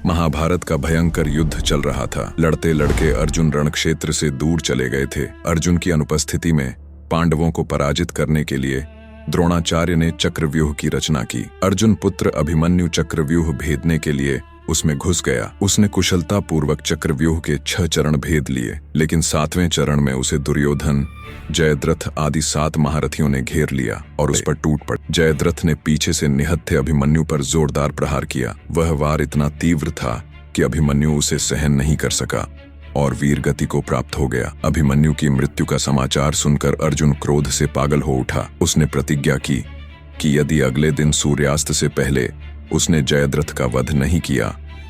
महाभारत का भयंकर युद्ध चल रहा था। लड़ते लड़के अर्जुन रणक्षेत्र से दूर चले गए थे। अर्जुन की अनुपस्थिति में पांडवों को पराजित करने के लिए द्रोणाचार्य ने चक्रव्यूह की रचना की। अर्जुन पुत्र अभिमन्यु चक्रव्यूह भेदने के लिए उसमें घुस गया। उसने कुशलता पूर्वक चक्रव्यूह के 6 चरण भेद लिए, लेकिन 7वें चरण में उसे दुर्योधन, जयद्रथ आदि 7 महारथियों ने घेर लिया और उस पर टूट पड़े। जयद्रथ ने पीछे से निहत्थे अभिमन्यु पर जोरदार प्रहार किया। वह वार इतना तीव्र था कि अभिमन्यु उसे सहन नहीं कर सका और वीर गति को प्राप्त हो गया। अभिमन्यु की मृत्यु का समाचार सुनकर अर्जुन क्रोध से पागल हो उठा। उसने प्रतिज्ञा की कि यदि अगले दिन सूर्यास्त से पहले उसने जयद्रथ का वध नहीं किया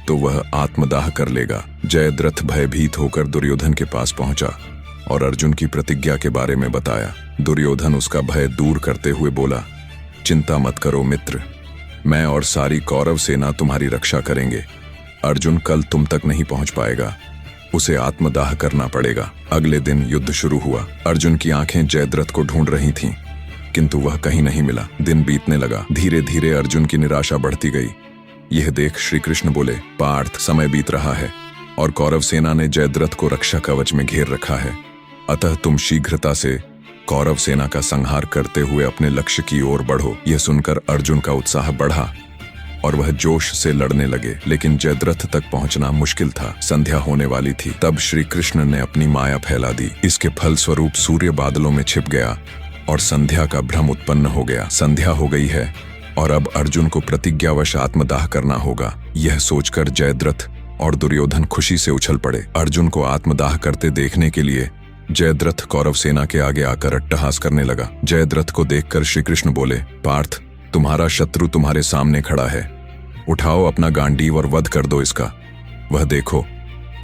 तो वह आत्मदाह कर लेगा। जयद्रथ भयभीत होकर दुर्योधन के पास पहुंचा और अर्जुन की प्रतिज्ञा के बारे में बताया। दुर्योधन उसका भय दूर करते हुए बोला, चिंता मत करो मित्र, मैं और सारी कौरव सेना तुम्हारी रक्षा करेंगे। अर्जुन कल तुम तक नहीं पहुंच पाएगा, उसे आत्मदाह करना पड़ेगा। अगले दिन युद्ध शुरू हुआ। अर्जुन की आंखें जयद्रथ को ढूंढ रही थीं, किंतु वह कहीं नहीं मिला। दिन बीतने लगा। धीरे धीरे अर्जुन की निराशा बढ़ती गई। यह देख श्री कृष्ण बोले, पार्थ, समय बीत रहा है और कौरव सेना ने जयद्रथ को रक्षा कवच में घेर रखा है। अतः तुम शीघ्रता से कौरव सेना का संहार करते हुए अपने लक्ष्य की ओर बढ़ो। यह सुनकर अर्जुन का उत्साह बढ़ा और वह जोश से लड़ने लगे, लेकिन जयद्रथ तक पहुंचना मुश्किल था। संध्या होने वाली थी। तब श्री कृष्ण ने अपनी माया फैला दी। इसके फलस्वरूप सूर्य बादलों में छिप गया और संध्या का भ्रम उत्पन्न हो गया। संध्या हो गई है और अब अर्जुन को प्रतिज्ञावश आत्मदाह करना होगा। यह सोचकर जयद्रथ और दुर्योधन खुशी से उछल पड़े। अर्जुन को आत्मदाह करते देखने के लिए जयद्रथ कौरव सेना के आगे आकर अट्टहास करने लगा। जयद्रथ को देखकर श्री कृष्ण बोले, पार्थ, तुम्हारा शत्रु तुम्हारे सामने खड़ा है, उठाओ अपना गांडीव और वध कर दो इसका। वह देखो,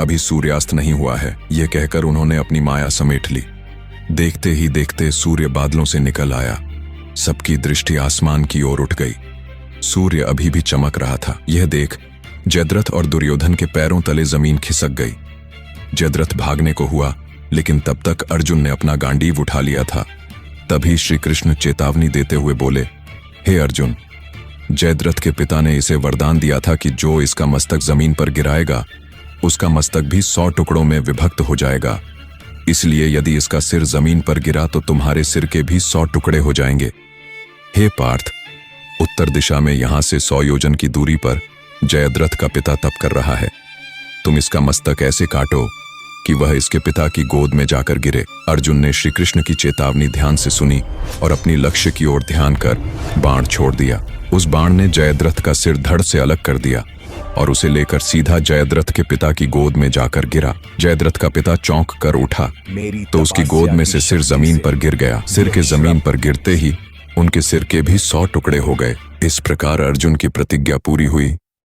अभी सूर्यास्त नहीं हुआ है। यह कहकर उन्होंने अपनी माया समेट ली। देखते ही देखते सूर्य बादलों से निकल आया। सबकी दृष्टि आसमान की ओर उठ गई। सूर्य अभी भी चमक रहा था। यह देख जयद्रथ और दुर्योधन के पैरों तले जमीन खिसक गई। जयद्रथ भागने को हुआ, लेकिन तब तक अर्जुन ने अपना गांडीव उठा लिया था। तभी श्री कृष्ण चेतावनी देते हुए बोले, हे अर्जुन, जयद्रथ के पिता ने इसे वरदान दिया था कि जो इसका मस्तक जमीन पर गिराएगा उसका मस्तक भी 100 टुकड़ों में विभक्त हो जाएगा। इसलिए यदि इसका सिर जमीन पर गिरा तो तुम्हारे सिर के भी 100 टुकड़े हो जाएंगे। हे पार्थ, उत्तर दिशा में यहां से 100 योजन की दूरी पर जयद्रथ का पिता तप कर रहा है। तुम इसका मस्तक ऐसे काटो कि वह इसके पिता की गोद में जाकर गिरे। अर्जुन ने श्री कृष्ण की चेतावनी ध्यान से सुनी और अपनी लक्ष्य की ओर ध्यान कर बाण छोड़ दिया। उस बाण ने जयद्रथ का सिर धड़ से अलग कर दिया और उसे लेकर सीधा जयद्रथ के पिता की गोद में जाकर गिरा। जयद्रथ का पिता चौंक कर उठा तो उसकी गोद में से सिर जमीन पर गिर गया। सिर के जमीन पर गिरते ही उनके सिर के भी 100 टुकड़े हो गए। इस प्रकार अर्जुन की प्रतिज्ञा पूरी हुई